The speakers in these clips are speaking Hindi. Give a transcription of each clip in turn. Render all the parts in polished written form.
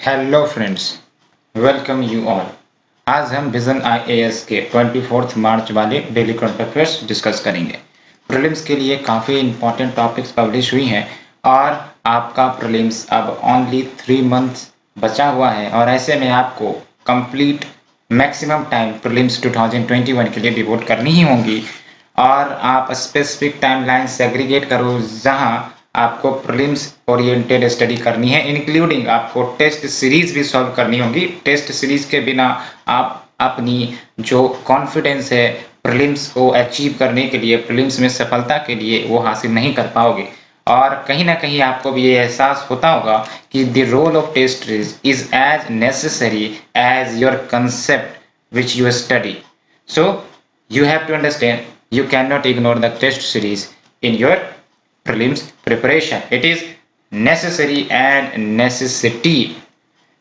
Hello friends, welcome you all. आज हम विजन आईएएस के 24 मार्च वाले डेली करंट अफेयर्स डिस्कस करेंगे। प्रीलिम्स के लिए काफ़ी इंपॉर्टेंट टॉपिक्स पब्लिश हुई हैं और आपका प्रीलिम्स अब ओनली 3 मंथ्स बचा हुआ है और ऐसे में आपको कंप्लीट मैक्सिमम टाइम प्रीलिम्स 2021 के लिए डिवोट करनी ही होंगी और आप स्पेसिफिक टाइमलाइन सेग्रीगेट करो जहां आपको प्रीलिम्स ओरिएंटेड स्टडी करनी है, इंक्लूडिंग आपको टेस्ट सीरीज भी सॉल्व करनी होगी। टेस्ट सीरीज के बिना आप अपनी जो कॉन्फिडेंस है प्रीलिम्स को अचीव करने के लिए, प्रीलिम्स में सफलता के लिए वो हासिल नहीं कर पाओगे। और कहीं ना कहीं आपको भी ये एहसास होता होगा कि the role of test is as necessary as your concept which you study. So you have to understand you cannot ignore the test series in your prelims preparation. It is necessary and necessity.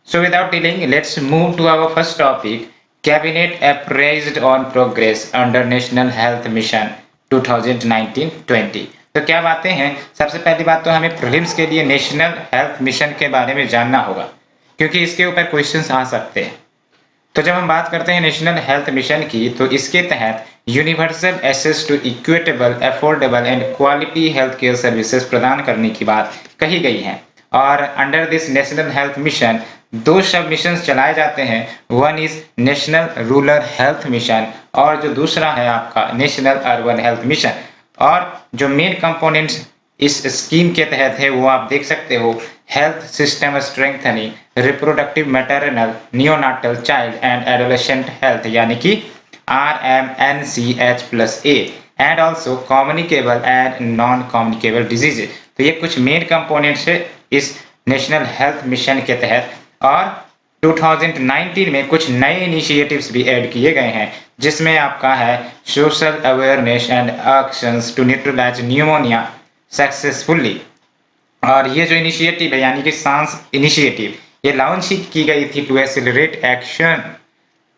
So without delaying, let's move to our first topic. Cabinet appraised on progress under National Health Mission 2019-20। तो क्या बातें हैं? सबसे पहली बात तो हमें प्रीलिम्स के लिए नेशनल हेल्थ मिशन के बारे में जानना होगा क्योंकि इसके ऊपर क्वेश्चंस आ सकते हैं। तो जब हम बात करते हैं नेशनल हेल्थ मिशन की, तो इसके तहत universal access to equitable, affordable and quality health care services प्रदान करने की बात कही गई है। और under this national health mission दो सब मिशन चलाए जाते हैं। One is national rural health mission और जो दूसरा है आपका नेशनल अर्बन हेल्थ मिशन। और जो मेन कंपोनेंट्स इस स्कीम के तहत है वो आप देख सकते हो: health system strengthening, reproductive maternal neonatal child and adolescent health यानी कि RMNCH+A and also communicable and non communicable diseases. तो ये कुछ मेन कंपोनेंट्स है इस नेशनल हेल्थ मिशन के तहत। और 2019 में कुछ नए इनिशिएटिव्स भी ऐड किए गए हैं जिसमें आपका है social awareness and actions to neutralise pneumonia successfully. और ये जो इनिशिएटिव है यानी कि सांस इनिशिएटिव, ये लॉन्च की गई थी to accelerate action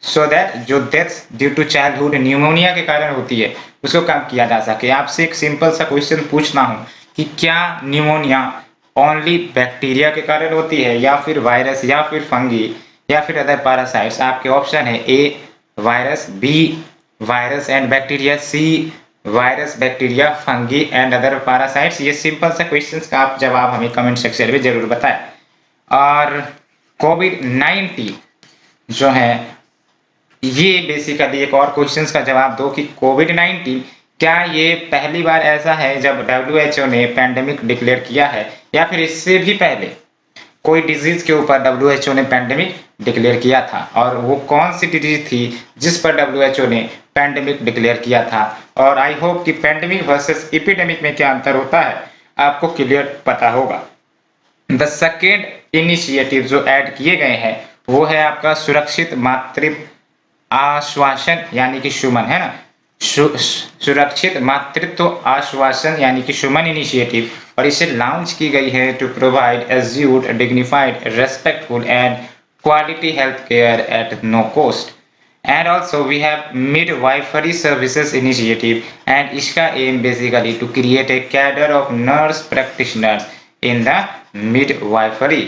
so that जो deaths due to childhood pneumonia के कारण होती है उसको कम किया जा सके। आपसे एक सिंपल सा क्वेश्चन पूछना हूं कि क्या न्यूमोनिया ओनली बैक्टीरिया के कारण होती है या फिर वायरस या फिर फंगी या फिर अदर पैरासाइट्स? आपके ऑप्शन है A virus, B virus and bacteria, C virus bacteria fungi and other parasites. ये सिंपल सा क्वेश्चंस का आप जवाब हमें कमेंट सेक्शन में जरूर बताएं। और कोविड-19 जो है ये बेसिकली एक और क्वेश्चंस का जवाब दो कि कोविड-19 क्या ये पहली बार ऐसा है जब WHO ने पैंडेमिक डिक्लेयर किया है या फिर इससे भी पहले कोई डिजीज के ऊपर WHO ने पैंडेमिक डिक्लेयर किया था? और वो कौन सी डिजीज थी जिस पर WHO ने पैंडेमिक डिक्लेयर किया था? और आई होप कि पैंडेमिक वर्सेस एपिडेमिक में क्या अंतर होता है आपको क्लियर पता होगा। द सेकेंड इनिशिएटिव जो ऐड किए गए हैं वो है आपका सुरक्षित मातृत्व आश्वासन यानी कि सुमन, है ना, सुरक्षित मातृत्व आश्वासन यानी कि सुमन इनिशिएटिव। और इसे लॉन्च की गई है to provide assured, dignified, respectful and quality health care at no cost. And also we have midwifery services initiative and इसका aim basically to create a cadre of nurse practitioners in the midwifery.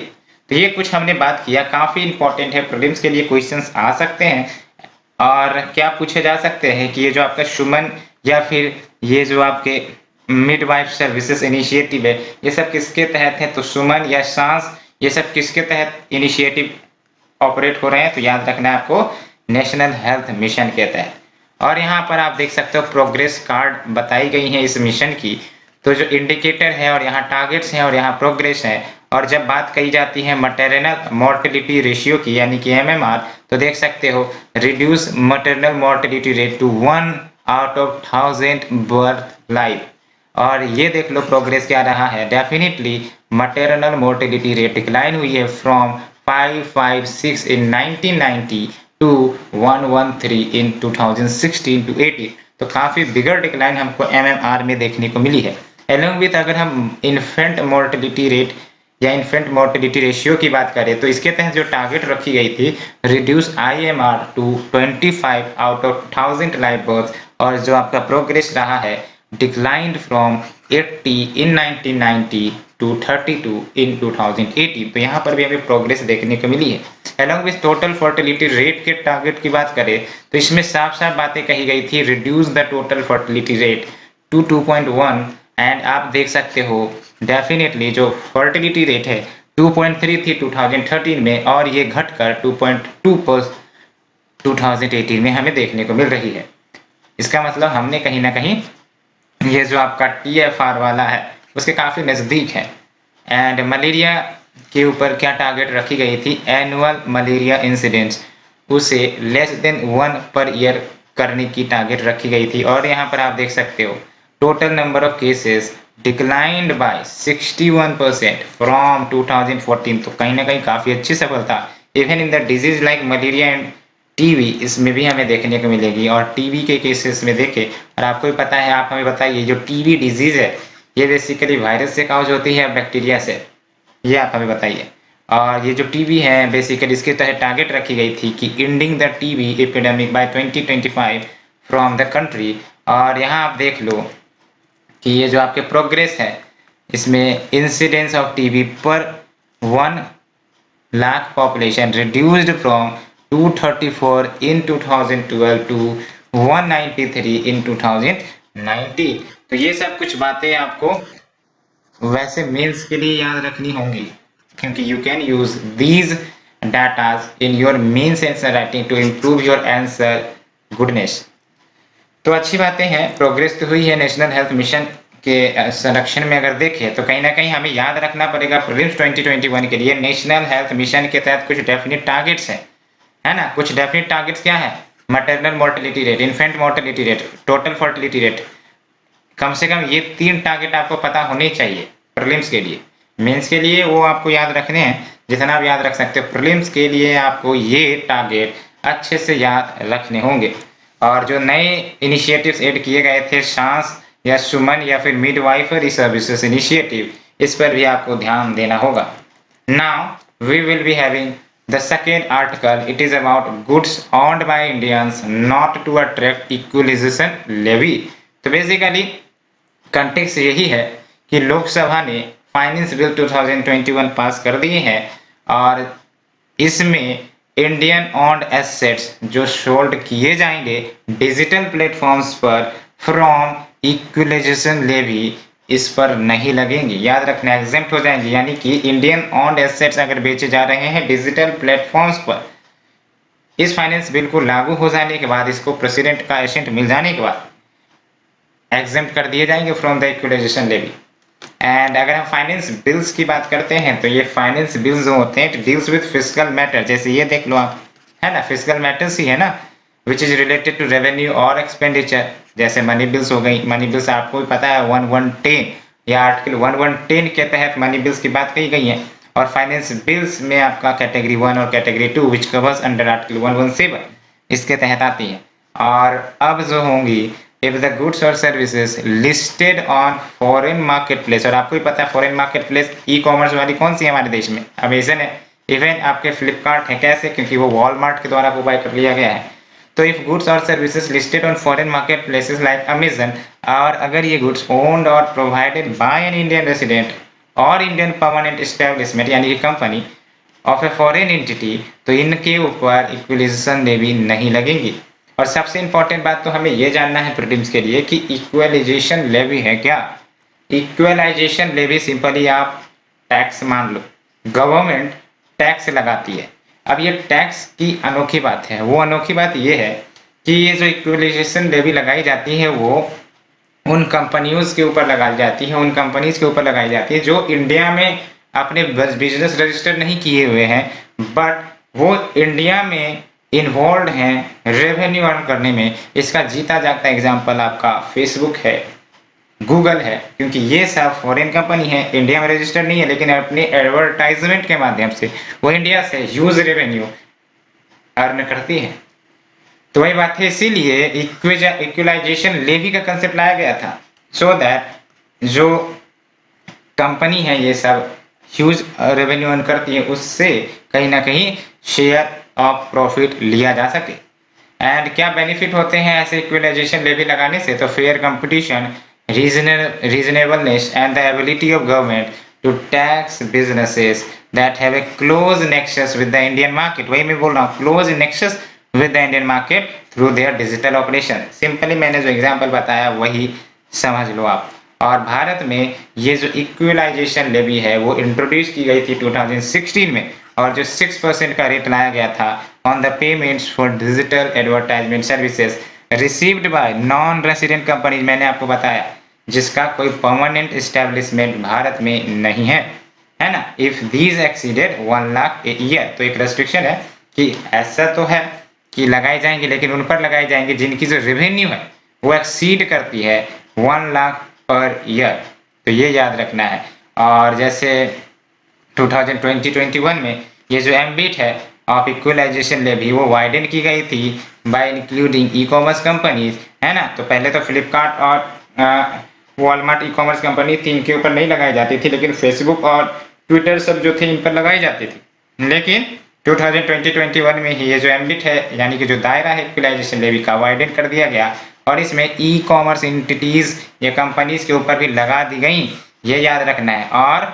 तो ये कुछ हमने बात किया, काफी इंपॉर्टेंट है, प्रीलिम्स के लिए क्वेश्चंस आ सकते हैं। और क्या पूछे जा सकते हैं कि ये जो आपका सुमन या फिर ये जो आपके मिडवाइफ सर्विसेज इनिशिएटिव है ये सब किसके तहत है? तो सुमन या सांस ये सब किसके तहत इनिशिएटिव ऑपरेट हो रहे हैं? तो याद रखना है आपको नेशनल हेल्थ मिशन के तहत। और यहाँ पर आप देख सकते हो प्रोग्रेस कार्ड बताई गई है इस मिशन की। तो जो इंडिकेटर है और यहाँ टारगेट्स हैं और यहाँ प्रोग्रेस है। और जब बात कही जाती है मैटरनल मोर्टेलिटी रेशियो की यानी कि MMR, तो देख सकते हो reduce maternal mortality rate to 1 out of 1000 birth life. और ये देख लो प्रोग्रेस क्या रहा है। Definitely maternal mortality rate decline हुई है from 556 in 1990 to 113 in 2016 to 18। तो काफी बिगर डिक्लाइन हमको MMR में देखने को मिली है। एलोंग विथ अगर हम इन्फेंट मोर्टेलिटी रेट या इन्फेंट मोर्टेलिटी रेशियो की बात करें तो इसके तहत जो टारगेट रखी गई थी reduce IMR to 25 out of 1000 life birth. और जो आपका प्रोग्रेस रहा है declined from 80 in 1990 to 32 in 2018। तो यहाँ पर भी हमें प्रोग्रेस देखने को मिली है। Along with total fertility rate के टारगेट की बात करें तो इसमें साफ साफ बातें कही गई थी, reduce the total fertility rate to 2.1। And आप देख सकते हो डेफिनेटली जो फर्टिलिटी रेट है 2.3 थी 2013 में, और ये घटकर 2.2 पर 2018 में हमें देखने को मिल रही है। इसका मतलब हमने कहीं ना कहीं ये जो आपका TFR वाला है उसके काफी नजदीक है। एंड मलेरिया के ऊपर क्या टारगेट रखी गई थी, एनुअल मलेरिया इंसिडेंट्स उसे लेस देन 1 पर ईयर करने की टारगेट रखी गई थी। और यहाँ पर आप देख सकते हो total number of cases declined bye 61% from 2014। तो कहीं ना कहीं काफी अच्छी सफलता even in the disease like malaria end TB इसमें भी हमें देखने को मिलेगी। और टीबी के केसेस में देखें, और आपको भी पता है, आप हमें बताइए जो टीबी डिजीज है ये बेसिकली वायरस से काउज होती है बैक्टीरिया से, ये आप हमें बताइए। और ये जो टीबी है बेसिकली इसके तहत टारगेट रखी गई थी कि ending the TB epidemic by 2025 from the country. और यहाँ आप देख लो कि ये जो आपके प्रोग्रेस है इसमें इंसिडेंस ऑफ टीबी पर 1 lakh population reduced from 234 in 2012 to 193 in 2019। तो ये सब कुछ बातें आपको वैसे मेंस के लिए याद रखनी होंगी, क्योंकि you can use these datas in your mains answer writing to improve your answer goodness. तो अच्छी बातें हैं, प्रोग्रेस तो हुई है नेशनल हेल्थ मिशन के संरक्षण में। अगर देखें तो कहीं ना कहीं हमें याद रखना पड़ेगा प्रीलिम्स 2021 के लिए नेशनल हेल्थ मिशन के तहत कुछ डेफिनेट टारगेट्स हैं, है ना। कुछ डेफिनेट टारगेट्स क्या है, maternal mortality rate, infant mortality rate, total fertility rate. कम से कम ये 3 टारगेट आपको पता होने चाहिए प्रीलिम्स के लिए। मेंस के लिए वो आपको याद रखने हैं जितना आप याद रख सकते हो, प्रीलिम्स के लिए आपको ये टारगेट अच्छे से याद रखने होंगे। और जो नए इनिशिएटिव्स ऐड किए गए थे, सांस या सुमन या फिर मिडवाइफरी सर्विसेज इनिशिएटिव, इस पर भी आपको ध्यान देना होगा। Now we will be having the second article. It is about goods owned by Indians not to attract equalization levy। तो बेसिकली कंटेक्स्ट यही है कि लोकसभा ने फाइनेंस बिल 2021 पास कर दिए हैं, और इसमें इंडियन ओन्ड एसेट्स जो सोल्ड किए जाएंगे डिजिटल प्लेटफॉर्म्स पर फ्रॉम इक्वलाइजेशन लेवी इस पर नहीं लगेंगे। याद रखना, एग्जेम्प्ट हो जाएंगे, यानी कि इंडियन ओन्ड एसेट्स अगर बेचे जा रहे हैं डिजिटल प्लेटफॉर्म्स पर, इस फाइनेंस बिल को लागू हो जाने के बाद, इसको प्रेसिडेंट का एसेंट मिल जाने के बाद एग्जेम्प्ट कर दिए जाएंगे from the equalisation levy. And अगर हम फाइनेंस बिल्स की बात करते हैं तो ये फाइनेंस बिल्स जो होते हैं डील्स विद फिस्कल मैटर, जैसे ये देख लो आप, है ना, फिस्कल मैटर्स ही है ना, which is related to revenue और एक्सपेंडिचर। जैसे मनी बिल्स हो गई, मनी बिल्स आपको भी पता है 1110 या आर्टिकल 1110 के तहत मनी बिल्स की बात कही गई है। और फाइनेंस बिल्स में आपका कैटेगरी 1 और category 2 which covers under article 117 इसके तहत आती है। और अब जो होंगी इफ द गुड्स और services listed on foreign market place, और आपको ही पता है foreign market place e commerce वाली कौन सी है हमारे देश में, अमेजन है, इवन आपके फ्लिपकार्ट है। कैसे, क्योंकि वो वॉलमार्ट के द्वारा प्रोवाइड कर लिया गया है। तो इफ गुड्स और services listed on foreign market places like Amazon, और अगर ये गुड्स ओन्ड और provided by an Indian resident और इंडियन परमानेंट एस्टेब्लिशमेंट यानी कि company of a foreign entity, तो इनके ऊपर इक्वलाइजेशन लेवी नहीं लगेंगी। और सबसे इंपॉर्टेंट बात तो हमें ये जानना है प्रीलिम्स के लिए कि इक्वलाइजेशन लेवी है क्या। इक्वलाइजेशन लेवी सिंपली आप टैक्स मान लो, गवर्नमेंट टैक्स लगाती है। अब ये टैक्स की अनोखी बात है, वो अनोखी बात ये है कि ये जो इक्वलाइजेशन लेवी लगाई जाती है वो उन कंपनियों के ऊपर लगाई जाती है, उन कंपनीज के ऊपर लगाई जाती है जो इंडिया में अपने बिजनेस रजिस्टर नहीं किए हुए हैं, बट वो इंडिया में इन्वॉल्व हैं रेवेन्यू अर्न करने में। इसका जीता जागता एग्जांपल आपका फेसबुक है, गूगल है, क्योंकि ये सब फॉरेन कंपनी है, इंडिया में रजिस्टर्ड नहीं है, लेकिन अपने एडवर्टाइजमेंट के माध्यम से वो इंडिया से ह्यूज रेवेन्यू अर्न करती है। तो वही बात है, इसीलिए इक्वलाइजेशन लेवी का कंसेप्ट लाया गया था, सो दैट जो कंपनी है ये सब ह्यूज रेवेन्यू अर्न करती है, उससे कहीं ना कहीं शेयर ऑफ प्रॉफिट लिया जा सके। एंड क्या बेनिफिट होते हैं ऐसे इक्वलाइजेशन लेवी लगाने से, तो fair competition, reasonableness and the ability of government to tax businesses that have a close nexus with the Indian market. वही मैं बोल रहा हूँ, close nexus with the Indian market through their digital operation. Simply मैंने जो एग्जाम्पल बताया वही समझ लो आप। और भारत में ये जो इक्वलाइजेशन लेवी है वो इंट्रोड्यूस की गई थी 2016 में, और जो 6% का रेट लाया गया था on the payments for digital advertisement services received by non resident companies, मैंने आपको बताया जिसका कोई परमानेंट एस्टेब्लिशमेंट भारत में नहीं है ना। If these exceeded 1 lakh a year, तो एक रेस्ट्रिक्शन है कि ऐसा तो है कि लगाई जाएंगे, लेकिन उन पर लगाई जाएंगे जिनकी जो रेवेन्यू है वो एक्सीड करती है 1 लाख पर ईयर, तो ये याद रखना है। और जैसे 2020-21 में ये जो एम्बिट है ऑफ इक्वलाइजेशन लेवी वो वाइडन की गई थी bye including e commerce companies, है ना। तो पहले तो फ्लिपकार्ट और वॉलमार्ट ई कॉमर्स कंपनी थी, इनके ऊपर नहीं लगाई जाती थी, लेकिन फेसबुक और ट्विटर सब जो थे इन पर लगाई जाती थी। लेकिन 2020-21 में ही ये जो एम्बिट है यानी कि जो दायरा है इक्वलाइजेशन लेवी का वाइडन कर दिया गया, और इसमें ई कॉमर्स एंटिटीज या कंपनीज के ऊपर भी लगा दी गई, ये याद रखना है। और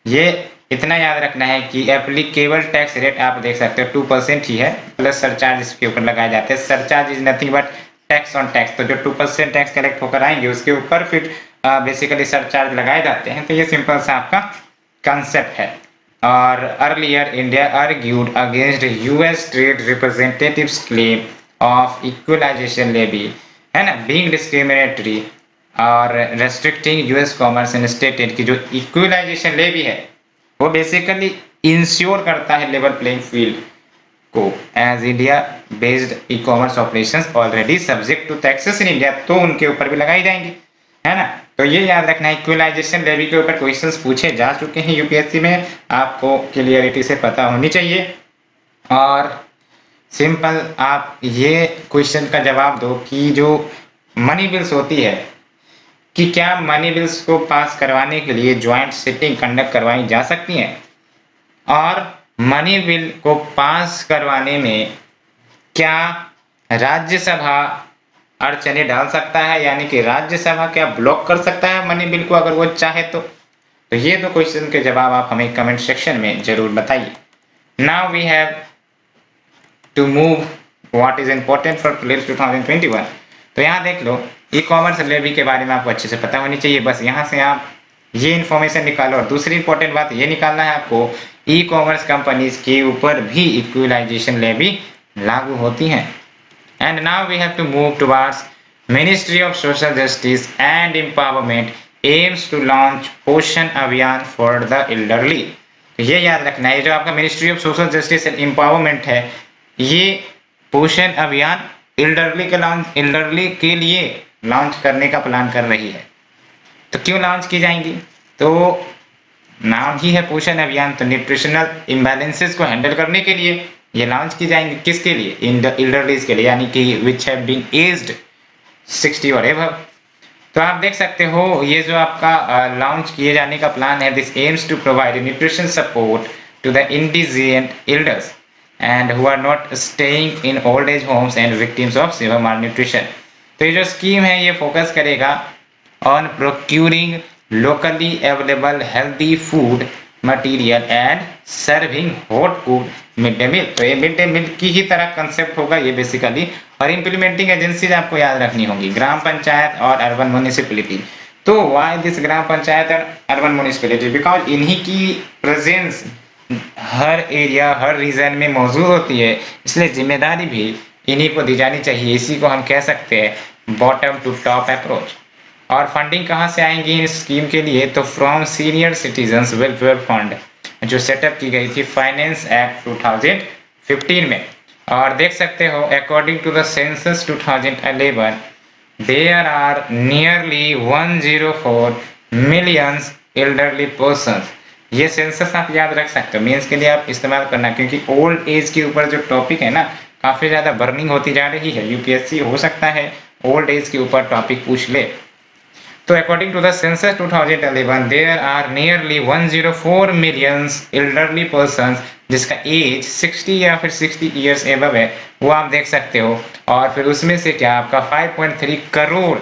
ये इतना याद रखना है कि एप्लीकेबल टैक्स रेट आप देख सकते हो 2% ही है, प्लस सरचार्ज इसके ऊपर लगाए जाते हैं। Surcharge is nothing but tax on tax, तो जो 2% टैक्स कलेक्ट होकर आएंगे उसके ऊपर फिर बेसिकली सरचार्ज लगाए जाते हैं। तो ये सिंपल सा आपका कंसेप्ट है। और earlier India argued against US trade representatives claim of equalisation levy, है ना, बीइंग डिस्क्रिमिनेटरी और restricting US commerce in stated की जो इक्वलाइजेशन लेवी है वो बेसिकली इंश्योर करता है लेवल प्लेइंग फील्ड को as India based e commerce operations already subject to taxes in India, तो उनके ऊपर भी लगाई जाएंगी, है ना। तो ये याद रखना है, इक्वलाइजेशन लेवी के ऊपर क्वेश्चंस पूछे जा चुके हैं यूपीएससी में, आपको क्लियरिटी से पता होनी चाहिए। और सिंपल आप ये क्वेश्चन का जवाब दो कि जो मनी बिल्स होती है कि क्या मनी बिल्स को पास करवाने के लिए ज्वाइंट सिटिंग कंडक्ट करवाई जा सकती है, और मनी बिल को पास करवाने में क्या राज्यसभा अड़चने डाल सकता है, यानी कि राज्यसभा क्या ब्लॉक कर सकता है मनी बिल को अगर वो चाहे तो ये दो क्वेश्चन के जवाब आप हमें कमेंट सेक्शन में जरूर बताइए। Now we have to move what is important for prelims 2021। तो यहाँ देख लो, ई कॉमर्स लेवी के बारे में आपको अच्छे से पता होनी चाहिए, बस यहाँ से आप ये इन्फॉर्मेशन निकालो। और दूसरी इंपॉर्टेंट बात ये निकालना है आपको, ई कॉमर्स कंपनीज के ऊपर भी इक्वलाइजेशन लेवी लागू होती हैं। And now we have to move towards ministry of social justice and empowerment aims to launch Poshan Abhiyan for the elderly. ये याद रखना है, जो आपका ministry of social justice and empowerment है, ये पोषण अभियान एल्डरली के लिए लॉन्च करने का प्लान कर रही है। तो क्यों लॉन्च की जाएंगी, तो नाम ही है पोषण अभियान, तो न्यूट्रिशनल इम्बैलेंसेस को हैंडल करने के लिए ये लॉन्च की जाएंगी। किसके लिए, इन द एल्डरलीज के लिए, यानी कि विच हैव बीन एज्ड 60 और एबव। तो आप देख सकते हो ये जो आपका लॉन्च किए जाने का प्लान है, this aims to provide nutrition support to the indigent elders and who are not staying in old age homes and victims of severe malnutrition। तो ये जो स्कीम है ये फोकस करेगा on procuring locally available healthy food material and serving hot food mid day meal. तो ये मिड डे मील की ही तरह कंसेप्ट होगा ये बेसिकली। और इम्प्लीमेंटिंग एजेंसीज आपको याद रखनी होगी, ग्राम पंचायत और अर्बन म्युनिसिपैलिटी। तो वाई दिस ग्राम पंचायत और अर्बन म्युनिसिपैलिटी, बिकॉज इन्हीं की प्रेजेंस हर एरिया हर रीजन में मौजूद होती है, इसलिए जिम्मेदारी भी इन्हीं को दी जानी चाहिए। इसी को हम कह सकते हैं बॉटम टू टॉप अप्रोच। और फंडिंग कहाँ से आएंगी इस स्कीम के लिए, तो from senior citizens welfare fund जो सेटअप की गई थी फाइनेंस एक्ट 2015 में। और देख सकते हो according to the census 2011 there are nearly 104 million elderly persons. ये सेंसस आप याद रख सकते हो, मेंस के लिए आप इस्तेमाल करना, क्योंकि ओल्ड एज के ऊपर जो टॉपिक है ना काफी ज्यादा बर्निंग होती जा रही है। यूपीएससी हो सकता है ओल्ड एज के ऊपर टॉपिक पूछ ले। तो according to the census 2011 there are nearly 104 million elderly persons जिसका एज 60 या फिर 60 ईयर्स एबव है, वो आप देख सकते हो। और फिर उसमें से क्या आपका 5.3 करोड़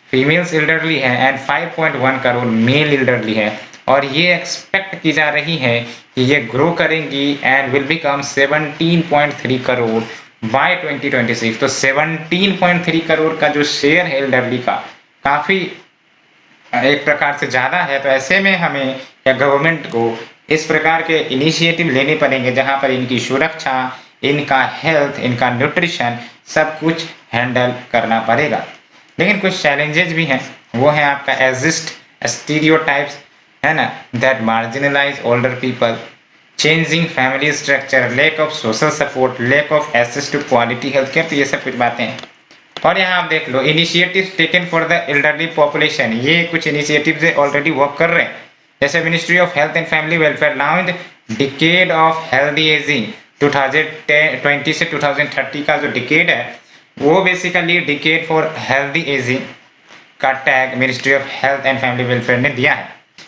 फीमेल्स एल्डरली है एंड 5.1 करोड़ मेल एल्डरली है। और ये एक्सपेक्ट की जा रही है कि ये ग्रो करेंगी and will become 17.3 crore by 2026। तो 17.3 करोड़ का जो शेयर है एल्डरली का, काफी एक प्रकार से ज्यादा है। तो ऐसे में हमें या गवर्नमेंट को इस प्रकार के इनिशिएटिव लेने पड़ेंगे जहां पर इनकी सुरक्षा, इनका हेल्थ, इनका न्यूट्रिशन सब कुछ हैंडल करना पड़ेगा। लेकिन कुछ चैलेंजेस भी हैं, वो है आपका एग्जिस्ट स्टीरियोटाइप्स, है ना, that marginalise older people, changing family structure, lack of social support, lack of access to quality health care. तो ये सब कुछ बातें हैं। और यहाँ आप देख लो initiatives taken for the elderly population, ये कुछ इनिशिएटिव्स ऑलरेडी वर्क कर रहे हैं। जैसे ministry of health and family welfare launched decade of healthy ageing 2020 से 2030 का जो डिकेड है वो basically decade for healthy ageing का tag ministry of health and family welfare ने दिया है।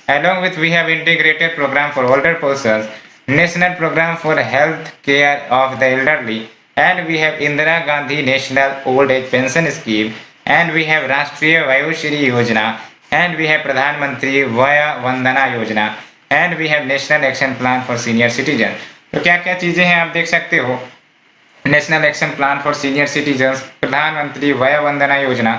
Along with we have integrated program for older persons, national program for health care of the elderly, and we have Indira Gandhi National Old Age Pension Scheme, and we have Rashtriya Vayushri Yojana, and we have Pradhan Mantri Vaya Vandana Yojana, and we have National Action Plan for Senior Citizen। तो क्या क्या चीजें हैं आप देख सकते हो, national action plan for senior citizen, Pradhan Mantri Vaya Vandana Yojana,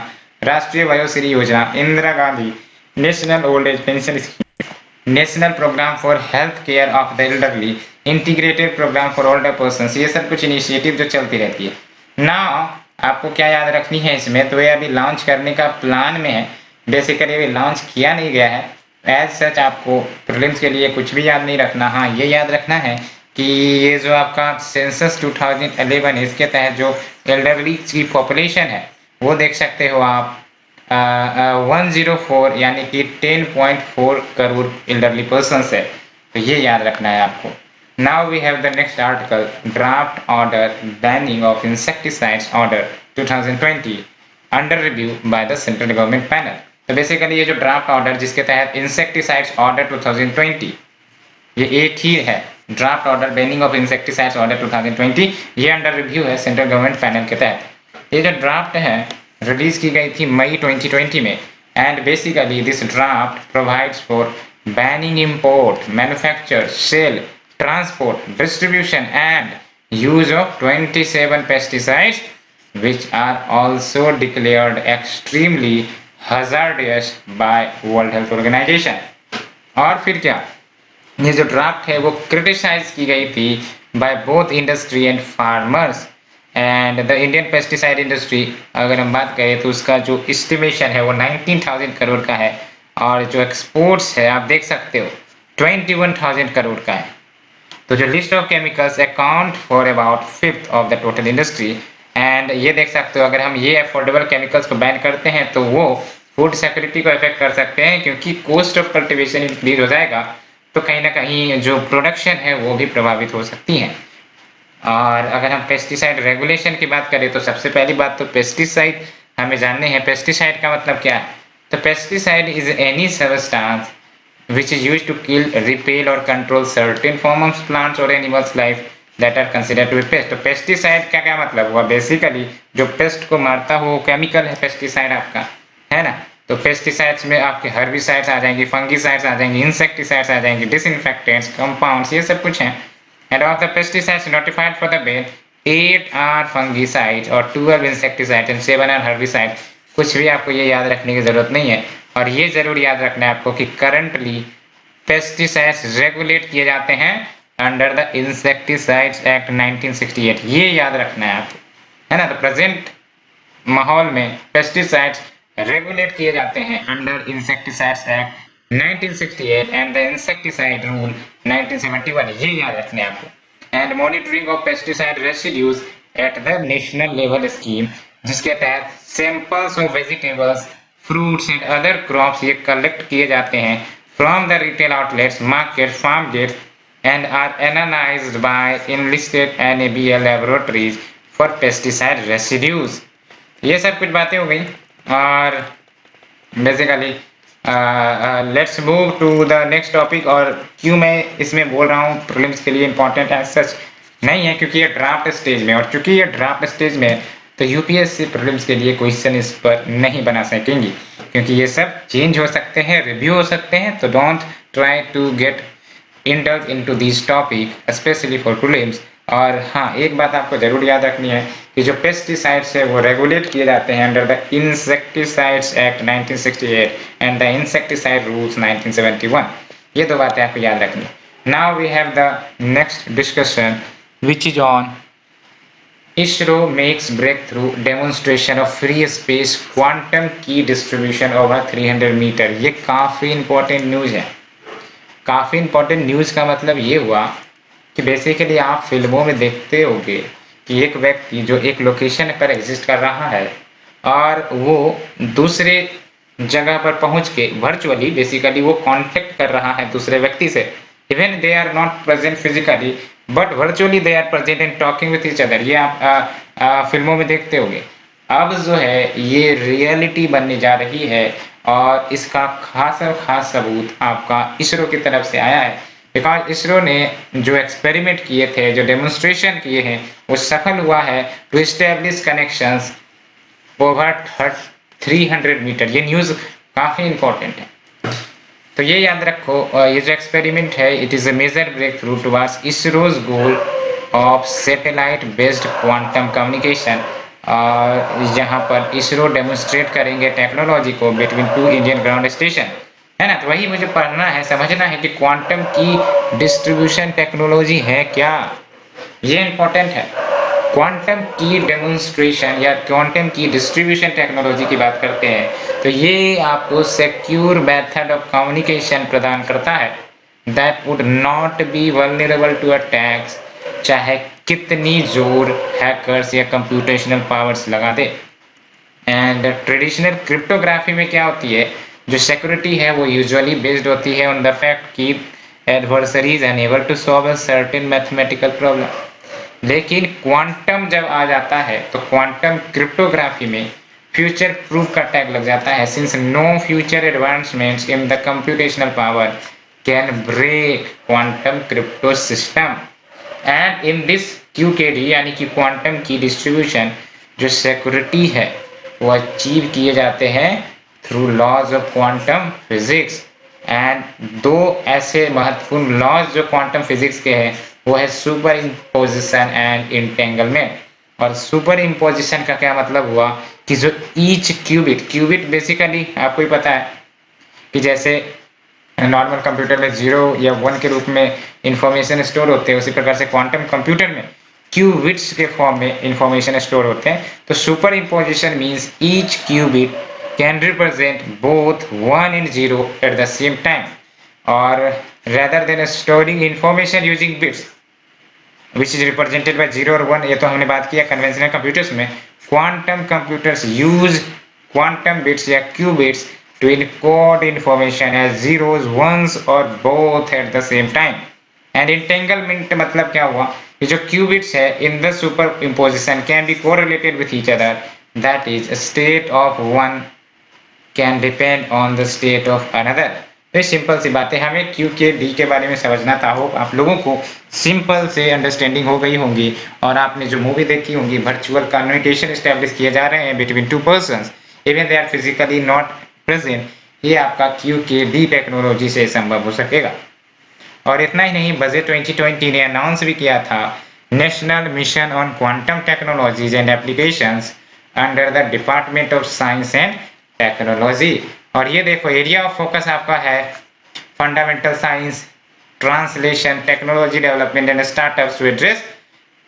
Rashtriya Vayoshri Yojana, Indira Gandhi national old age pension scheme, national programme for health care of the elderly, integrated programme for older persons, ये सब कुछ इनिशिएटिव जो चलती रहती है। नाउ आपको क्या याद रखनी है इसमें, तो ये अभी लॉन्च करने का प्लान में है, बेसिकली अभी लॉन्च किया नहीं गया है। एज सच आपको प्रीलिम्स के लिए कुछ भी याद नहीं रखना। हाँ, ये याद रखना है कि ये जो आपका सेंसस 2011 है, इसके तहत जो एल्डरली की पॉपुलेशन है वो देख सकते हो आप 104 यानी कि 10.4 करोड़ एल्डरली पर्सन्स है। तो ये याद रखना है आपको। Now we have the next article, draft order banning of insecticides order 2020 under review by the central government panel. तो बेसिकली ये जो ड्राफ्ट ऑर्डर जिसके तहत इंसेक्टिसाइड्स ऑर्डर 2020, ये एक ही है, draft order banning of insecticides order 2020, ये अंडर रिव्यू है सेंट्रल गवर्नमेंट पैनल के तहत। ये जो ड्राफ्ट है रिलीज की गई थी मई 2020 में, and basically this draft provides for banning import, manufacture, sale, transport, distribution and use of 27 pesticides which are also declared extremely hazardous by World Health Organization। और फिर क्या, ये जो ड्राफ्ट है वो क्रिटिसाइज की गई थी by both industry and farmers and the Indian pesticide industry. अगर हम बात करें तो उसका जो एस्टिमेशन है वो 19,000 करोड़ का है, और जो एक्सपोर्ट्स है आप देख सकते हो 21,000 करोड़ का है। तो जो list of chemicals account for about 5th of the total industry, and ये देख सकते हो अगर हम ये अफोर्डेबल केमिकल्स को बैन करते हैं तो वो फूड सिक्योरिटी को अफेक्ट कर सकते हैं, क्योंकि कॉस्ट ऑफ कल्टीवेशन इंक्रीज हो जाएगा, तो कहीं ना कहीं जो प्रोडक्शन है वो भी प्रभावित हो सकती है। और अगर हम पेस्टिसाइड रेगुलेशन की बात करें तो सबसे पहली बात तो पेस्टिसाइड हमें जानने हैं। पेस्टिसाइड का मतलब क्या है, तो pesticide is any substance which is used to kill, repel or control certain form of plants or animals life that are considered to be pest। तो पेस्टिसाइड का क्या मतलब हुआ, बेसिकली जो पेस्ट को मारता हो केमिकल है पेस्टिसाइड आपका, है ना। तो पेस्टिसाइड्स में आपके हर्बिसाइड्स आ जाएंगे, फंगिसाइड्स आ जाएंगे, इंसेक्टिसाइड्स आ जाएंगे, डिसइंफेक्टेंट्स, कंपाउंड्स, ये सब कुछ हैं। And of the pesticides notified for the bill 8 are fungicide और 12 इंसेक्टिसाइड एंड 7 आर हर्बिसाइड। कुछ भी आपको ये याद रखने की जरूरत नहीं है, और ये जरूर याद रखना है आपको कि करंटली पेस्टिसाइड्स रेगुलेट किए जाते हैं अंडर द इंसेक्टिसाइड्स एक्ट 1968। ये याद रखना है आपको, है ना। तो प्रेजेंट माहौल में पेस्टिसाइड्स रेगुलेट किए जाते हैं under insecticides act 1968 and the insecticide rule 1971। ये याद रखना है आपको। And monitoring of pesticide residues at the national level scheme, जिसके तहत samples of vegetables, fruits and other crops ये कलेक्ट किए जाते हैं from the retail outlets, market, farm gates and are analysed by enlisted NABL laboratories for pesticide residues. ये सब कुछ बातें हो गई, और basically let's move to the next topic. और क्यों मैं इसमें बोल रहा हूँ प्रीलिम्स के लिए इंपॉर्टेंट है, सच नहीं है, क्योंकि ये ड्राफ्ट स्टेज में, और चूंकि ये ड्राफ्ट स्टेज में तो यूपीएससी प्रीलिम्स के लिए क्वेश्चन इस पर नहीं बना सकेंगी, क्योंकि ये सब चेंज हो सकते हैं, रिव्यू हो सकते हैं। तो don't try to get indulge into these topic especially for prelims। और हाँ, एक बात आपको जरूर याद रखनी है कि जो पेस्टिसाइड्स है वो रेगुलेट किए जाते हैं under the insecticides act 1968 and the insecticide rules 1971। ये दो बातें आपको याद रखनी है। Now we have the next discussion which is on ISRO makes breakthrough demonstration of free space quantum key distribution over 300 metre. ये काफी इंपॉर्टेंट न्यूज है। काफी इंपॉर्टेंट न्यूज का मतलब ये हुआ कि बेसिकली आप फिल्मों में देखते होंगे कि एक व्यक्ति जो एक लोकेशन पर एग्जिस्ट कर रहा है और वो दूसरे जगह पर पहुंच के वर्चुअली बेसिकली वो कांटेक्ट कर रहा है दूसरे व्यक्ति से। Even they are not present physically but virtually they are present and talking with each other. ये आप फिल्मों में देखते होंगे। अब जो है ये रियलिटी बनने जा रही है और इसका खास सबूत आपका इसरो की तरफ से आया है। बिकॉज इसरो ने जो एक्सपेरिमेंट किए थे, जो डेमोन्स्ट्रेशन किए हैं, वो सफल हुआ है to establish connections over 300 metre. ये न्यूज काफी इंपॉर्टेंट है, तो ये याद रखो। ये जो एक्सपेरिमेंट है it is a major breakthrough towards ISRO's goal of satellite based quantum communication. और यहाँ पर इसरो डेमोन्स्ट्रेट करेंगे टेक्नोलॉजी को बिटवीन 2 इंडियन ग्राउंड स्टेशन, है ना। तो वही मुझे पढ़ना है, समझना है कि क्वांटम की डिस्ट्रीब्यूशन टेक्नोलॉजी है क्या, ये इंपॉर्टेंट है। क्वांटम की डेमोन्स्ट्रेशन या क्वांटम की डिस्ट्रीब्यूशन टेक्नोलॉजी की बात करते हैं तो ये आपको सिक्योर मेथड ऑफ कम्युनिकेशन प्रदान करता है that would not be vulnerable to attacks, चाहे कितनी जोर हैकर्स या कंप्यूटेशनल पावर्स लगा दे। एंड ट्रेडिशनल क्रिप्टोग्राफी में क्या होती है, जो सिक्योरिटी है वो यूजुअली बेस्ड होती है ऑन द फैक्ट कि adversaries unable to solve a certain mathematical problem. लेकिन क्वांटम जब आ जाता है तो क्वांटम क्रिप्टोग्राफी में फ्यूचर प्रूफ का टैग लग जाता है, since no future advancements in the computational power can break quantum crypto system. And in this QKD यानी कि क्वांटम की डिस्ट्रीब्यूशन जो सिक्योरिटी है वो अचीव किए जाते हैं through laws of quantum physics. And दो ऐसे महत्वपूर्ण लॉज जो क्वांटम फिजिक्स के हैं वो है सुपर इम्पोजिशन एंड इंटेंगलमेंट। और सुपर इम्पोजिशन का क्या मतलब हुआ कि जो ईच क्यूबिट बेसिकली आपको ही पता है कि जैसे नॉर्मल कंप्यूटर में 0 या 1 के रूप में इंफॉर्मेशन स्टोर होते हैं, उसी प्रकार से क्वांटम कंप्यूटर में क्यूबिट्स के फॉर्म में इंफॉर्मेशन स्टोर होते हैं। तो superimposition means each qubit can represent both 1 and 0 at the same time, और rather than storing information using bits which is represented by 0 और 1, ये तो हमने बात किया कन्वेंशनल कंप्यूटर्स में। Quantum computers use quantum bits या qubits to encode information as zeros, ones और both at the same time। And entanglement मतलब क्या हुआ कि जो क्यूबिट्स है in the super imposition can be correlated with each other, that is state of one can depend on the state of another. तो सिंपल सी बात है, हमें QKD के बारे में समझना था। हो आप लोगों को सिंपल से अंडरस्टैंडिंग हो गई होंगी और आपने जो मूवी देखी होंगी वर्चुअल कम्युनिकेशन एस्टेब्लिश किए जा रहे हैं between 2 persons even they are physically not present, ये आपका QKD टेक्नोलॉजी से संभव हो सकेगा। और इतना ही नहीं, बजट 2020 ने अनाउंस भी किया था national mission on quantum technologies and applications under the department of science and technology. और ये देखो एरिया ऑफ फोकस आपका है fundamental science, translation, technology development and startups to address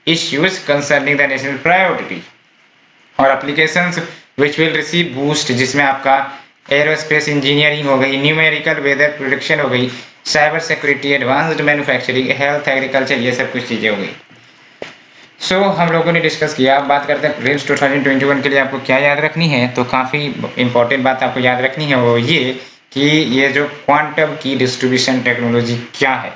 issues concerning the national priority. और applications which will receive boost, जिसमें आपका एरोस्पेस इंजीनियरिंग हो गई, न्यूमेरिकल वेदर प्रिडिक्शन हो गई, cyber security, advanced manufacturing, health, agriculture, ये सब कुछ चीजें हो गई। सो हम लोगों ने डिस्कस किया। अब बात करते हैं प्रीलिम्स 2021 के लिए आपको क्या याद रखनी है। तो काफ़ी इंपॉर्टेंट बात आपको याद रखनी है वो ये कि ये जो क्वांटम की डिस्ट्रीब्यूशन टेक्नोलॉजी क्या है,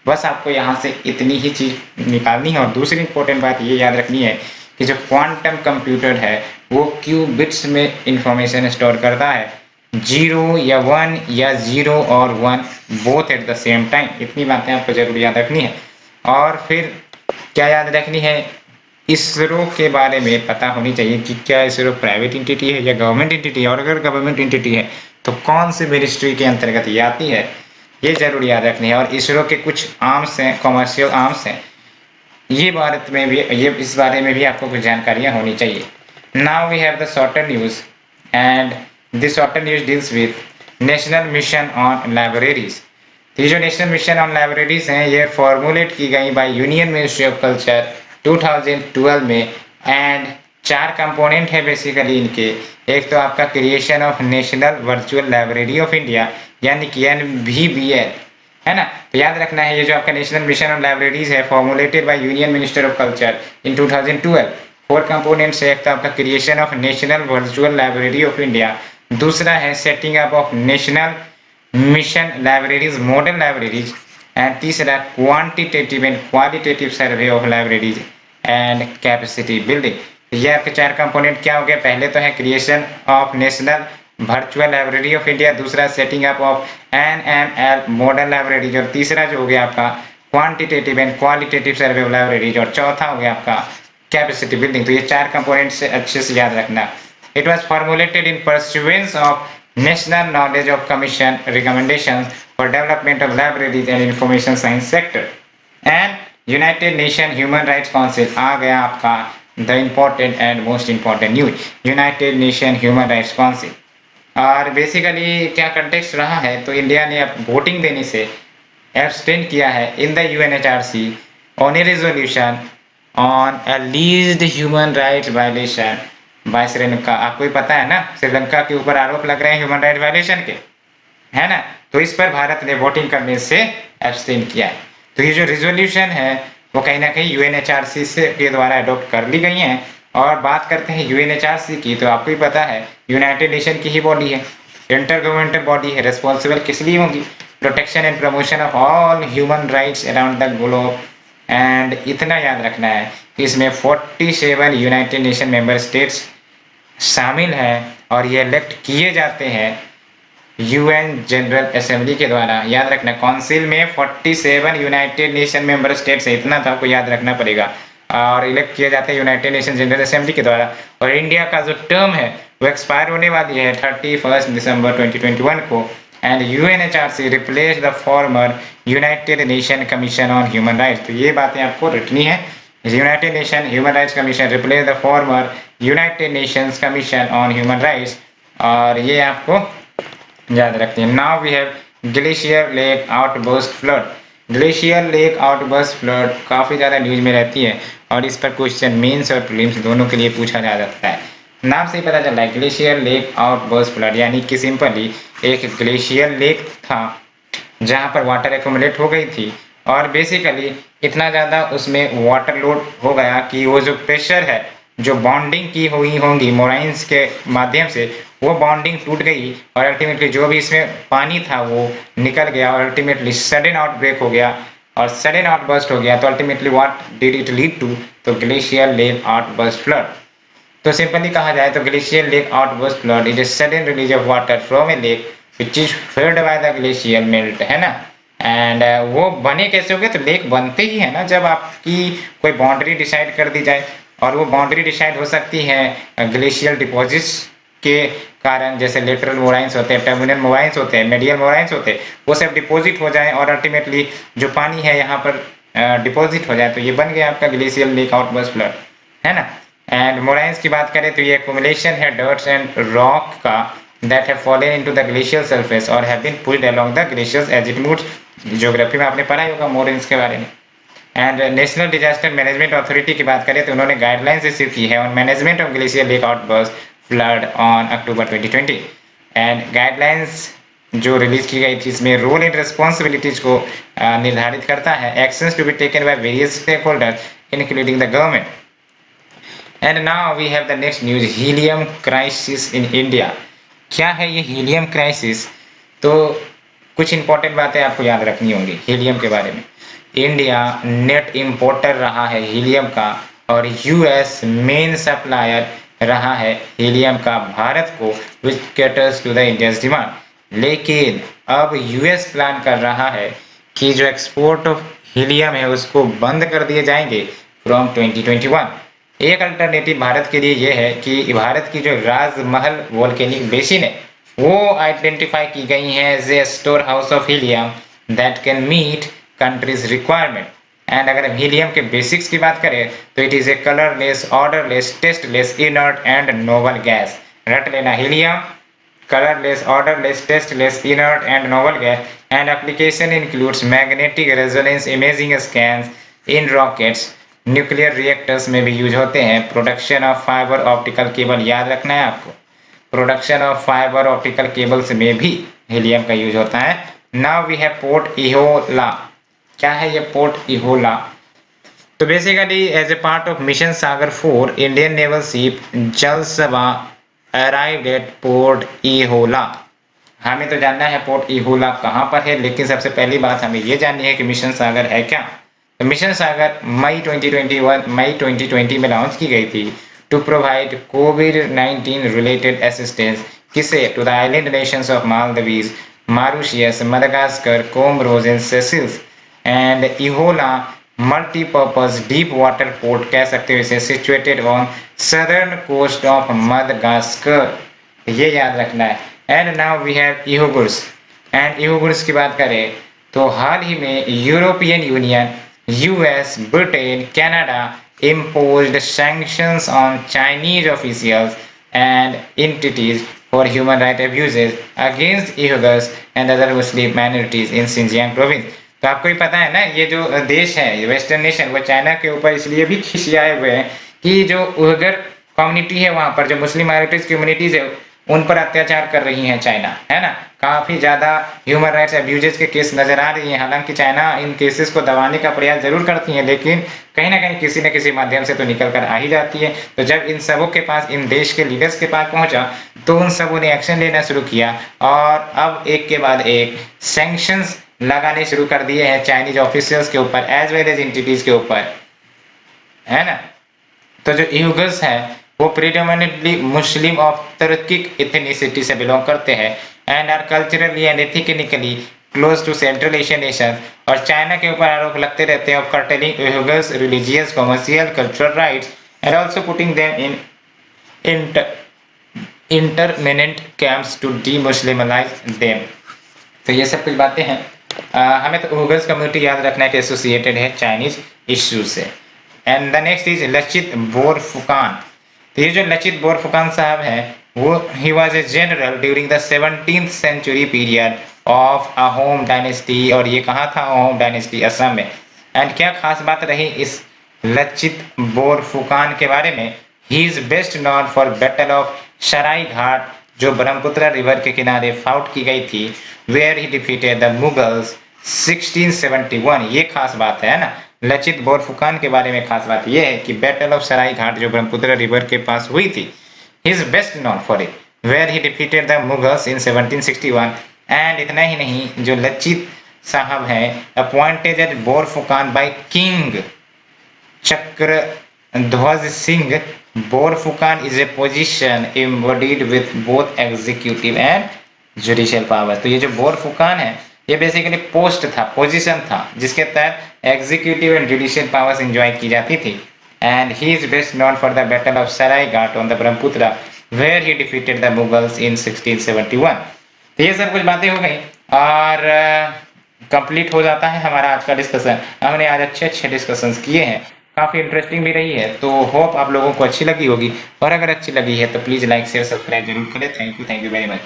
बस आपको यहाँ से इतनी ही चीज निकालनी है। और दूसरी इंपॉर्टेंट बात ये याद रखनी है कि जो क्वांटम कंप्यूटर है वो क्यूबिट्स में इंफॉर्मेशन स्टोर करता है, 0 या 1 या 0 और 1 both at the same time. इतनी बातें आपको जरूर याद रखनी है। और फिर क्या याद रखनी है, इसरो के बारे में पता होनी चाहिए कि क्या इसरो प्राइवेट एंटिटी है या गवर्नमेंट एंटिटी है, और अगर गवर्नमेंट एंटिटी है तो कौन से मिनिस्ट्री के अंतर्गत ये आती है। ये जरूर याद रखनी है। और इसरो के कुछ आर्म्स हैं, कॉमर्शियल आर्म्स हैं, ये भारत में भी, ये इस बारे में भी आपको कुछ जानकारियां होनी चाहिए। Now we have the shorter news, and this shorter news deals with national mission on libraries. तो ये जो नेशनल मिशन ऑन लाइब्रेरीज हैं, ये फॉर्मुलेट की गई by union ministry of culture 2012 में, एंड 4 कंपोनेंट है बेसिकली इनके। एक तो आपका creation of national virtual library of India, यानी कि NVBL, है ना। तो याद रखना है, ये जो आपका नेशनल मिशन ऑन लाइब्रेरीज है, formulated by union minister of culture in 2012। 4 components है। एक तो आपका creation of national virtual library of India, दूसरा है setting up of national mission libraries model libraries, and तीसरा quantitative and qualitative survey of libraries and capacity building. ये आपके 4 कंपोनेंट क्या हो गए? पहले तो है creation of national virtual library of India, दूसरा setting up of NML model libraries, और तीसरा जो हो गया आपका quantitative and qualitative survey of libraries, और चौथा हो गया आपका कैपेसिटी बिल्डिंग। तो ये 4 कंपोनेंट से अच्छे से याद रखना। It was formulated in pursuance of national knowledge of commission recommendations for development of libraries and information science sector, and united nation human rights council. आ गया आपका the important and most important news, united nation human rights council. और बेसिकली क्या कंटेक्स्ट रहा है, तो इंडिया ने अब वोटिंग देने से एब्सटेन किया है in the UNHRC on a resolution on alleged human rights violation by Sri Lanka. आपको ही पता है ना, श्रीलंका के ऊपर आरोप लग रहे हैं ह्यूमन राइट वायलेशन के, है ना। तो इस पर भारत ने वोटिंग करने से एब्सटेन किया है। तो ये जो रेजोल्यूशन है वो कहीं ना कहीं UNHRC से के द्वारा अडॉप्ट कर ली गई हैं। और बात करते हैं UNHRC की, तो आपको ही पता है यूनाइटेड नेशन की ही बॉडी है, इंटर गवर्नमेंटल बॉडी है। रिस्पॉन्सिबल किस लिए होगी? Protection and promotion of all human rights around the globe. And इतना याद रखना है कि इसमें 47 यूनाइटेड नेशन मेंबर स्टेट्स शामिल हैं, और ये इलेक्ट किए जाते हैं UN जनरल असेंबली के द्वारा। याद रखना, काउंसिल में 47 यूनाइटेड नेशन मेंबर स्टेट्स है, इतना तो आपको याद रखना पड़ेगा, और इलेक्ट किए जाते हैं यूनाइटेड नेशन जनरल असेंबली के द्वारा। और इंडिया का जो टर्म है वो एक्सपायर होने वाली है 31 दिसंबर 2021 को, and UNHRC replace the former United Nation commission on human rights. तो ये बातें आपको रटनी है, United nation human rights commission replace the former United Nations commission on human rights, और ये आपको याद रखते हैं। Now we have glacier lake outburst flood. Glacier lake outburst flood काफी ज्यादा न्यूज में रहती है, और इस पर क्वेश्चन मेंस और प्रीलिम्स दोनों के लिए पूछा जा सकता है। नाम से ही पता चल रहा है, ग्लेशियर लेक आउटबर्स्ट फ्लड, यानी कि सिंपली एक ग्लेशियर लेक था जहां पर वाटर एक्यूमुलेट हो गई थी, और बेसिकली इतना ज्यादा उसमें वाटर लोड हो गया कि वो जो प्रेशर है, जो बॉन्डिंग की हुई होंगी मोराइंस के माध्यम से, वो बॉन्डिंग टूट गई, और अल्टीमेटली जो भी इसमें पानी था वो निकल गया, और अल्टीमेटली सडन आउटब्रेक हो गया और सडन आउटबर्स्ट हो गया। तो ultimately what did it lead to? तो ग्लेशियर लेक आउटबर्स्ट फ्लड। तो सिंपली कहा जाए तो glacier lake outburst flood is a sudden release of water from a lake which is filled by the glacier melt, है ना। एंड वो बने कैसे हो गए? तो लेक बनते ही है ना जब आपकी कोई बाउंड्री डिसाइड कर दी जाए, और वो बाउंड्री डिसाइड हो सकती है ग्लेशियल डिपॉजिट्स के कारण, जैसे लेटरल मोराइंस होते हैं, टर्मिनल मोराइंस होते हैं, मेडियल मोराइंस होते हैं, वो सब डिपॉजिट हो जाए और अल्टीमेटली जो पानी है यहाँ पर डिपॉजिट हो जाए, तो ये बन गया आपका ग्लेशियल लेक आउटबर्स्ट फ्लड, है ना। एंड मोराइंस की बात करें तो ये एक्यूमुलेशन है डर्ट्स एंड रॉक का that have fallen into the glacial surface or have been pulled along the glaciers as it moves। Geography में आपने पढ़ा ही होगा मोरेंस के बारे में। And national disaster management authority की बात करें तो उन्होंने गाइडलाइंस इश्यू की है on management of glacier lake outburst flood on October 2020। And guidelines जो रिलीज की गई थी इसमें रोल एंड रिस्पॉन्सिबिलिटीज को निर्धारित करता है, actions to be taken by various stakeholders including the government. And now we have the next news, helium crisis in India. क्या है ये हीलियम क्राइसिस? तो कुछ इंपॉर्टेंट बातें आपको याद रखनी होंगी हीलियम के बारे में। इंडिया नेट इंपोर्टर रहा है हीलियम का, और US मेन सप्लायर रहा है हीलियम का भारत को, which caters to the Indians demand. लेकिन अब US प्लान कर रहा है कि जो एक्सपोर्ट ऑफ हीलियम है उसको बंद कर दिए जाएंगे फ्रॉम 2021। एक अल्टरनेटिव भारत के लिए यह है कि भारत की जो राजमहल वोल्केनिक बेसिन है वो आइडेंटिफाई की गई है as a store house of helium, that can meet countries requirement. And अगर हम हीलियम के बेसिक्स की बात करें तो it is a colourless, odourless, tasteless, inert and noble gas. रट लेना, helium colorless, odorless, tasteless, inert and novel gas, and application includes magnetic resonance imaging scans in rockets, nuclear reactors में भी यूज होते हैं। Production of fiber optical cable, याद रखना है आपको, production of fiber optical cables में भी हीलियम का यूज होता है। Now we have port Ehoala. क्या है ये पोर्ट इहोला? तो basically as a part of mission Sagar 4, Indian naval ship Jalashwa arrived at port इहोला। हमें तो जानना है पोर्ट इहोला कहाँ पर है, लेकिन सबसे पहली बात हमें ये जाननी है कि मिशन सागर है क्या। तो मिशन सागर मई 2020 में लॉन्च की गई थी टू प्रोवाइड कोविड-19 रिलेटेड असिस्टेंस। किसे? To the island nations of Maldives, Mauritius, Madagascar, Comoros and Seychelles. And Ehoala multipurpose deep water port कह सकते हो इसे, situated on southern coast of Madagascar, ये याद रखना है। And now we have Uighurs. And Uighurs की बात करें तो हाल ही में European Union, US, Britain, Canada imposed sanctions on Chinese officials and entities for human rights abuses against Uyghurs and other Muslim minorities in Xinjiang province। तो आपको ही पता है ना, ये जो देश है वेस्टर्न नेशन, वो चाइना के ऊपर इसलिए भी खिसियाए हुए हैं कि जो उइगर कम्युनिटी है वहां पर, जो मुस्लिम माइनॉरिटीज कम्युनिटीज है, उन पर अत्याचार कर रही है चाइना, है ना। काफी ज्यादा ह्यूमन राइट्स अब्यूजेस के केस नजर आ रही हैं। हालांकि चाइना इन केसेस को दबाने का प्रयास जरूर करती है, लेकिन कहीं ना कहीं किसी न किसी माध्यम से तो निकल कर आ ही जाती है। तो जब इन सबों के पास, इन देश के लीडर्स के पास पहुंचा, तो उन सबों ने एक्शन लेना शुरू किया और अब एक के बाद एक सैंक्शंस लगाने शुरू कर दिए हैं चाइनीज ऑफिशियल्स के ऊपर एज वेल एज एंटिटीज के ऊपर, है ना। तो जो उइगर्स है वो predominantly Muslim of Turkic ethnicity से बिलोंग करते हैं and are culturally and ethically close to central Asian nation. और चाइना के ऊपर आरोप लगते रहते हैं of curtailing Uighurs religious, commercial, cultural rights and also putting them in intermittent camps to demuslimise them. तो ये सब कुछ बातें हैं। हमें तो उइगर्स कम्युनिटी याद रखना है कि एसोसिएटेड है चाइनीज इश्यू से। And the next is Lachit Borphukan. तो ये जो लचित बोरफुकान साहब हैं, वो ही was a general during the 17th century period of Ahom dynasty. और ये कहाँ था? अहोम डायनेस्टी, असम में। एंड क्या खास बात रही इस लचित बोरफुकान के बारे में? He is best known for battle of Saraighat, जो ब्रह्मपुत्र रिवर के किनारे फाउट की गई थी, where he defeated the Mughals 1671। ये खास बात है ना। लचित बोरफुकान के बारे में खास बात यह है कि बैटल ऑफ सराय घाट जो ब्रह्मपुत्र रिवर के पास हुई थी, he is best known for it, where he defeated the Mughals in 1761। And इतना ही नहीं, जो लचित साहब हैं appointed as Borphukan by king Chakradhwaj Singh. Borphukan is a position embodied with both executive and judicial power. तो ये जो बोरफुकान है, ये बेसिकली पोस्ट था, पोजीशन था, जिसके तहत executive and judicial powers enjoy की जाती थी। And he is best known for the battle of Saraighat on the Brahmaputra, where he defeated the Mughals in 1671। तो ये सब कुछ बातें हो गई और कंप्लीट हो जाता है हमारा आज का डिस्कशन। हमने आज अच्छे अच्छे डिस्कशंस किए हैं, काफी इंटरेस्टिंग भी रही है। तो होप आप लोगों को अच्छी लगी होगी, और अगर अच्छी लगी है तो प्लीज लाइक शेयर सब्सक्राइब जरूर करें। Thank you very much.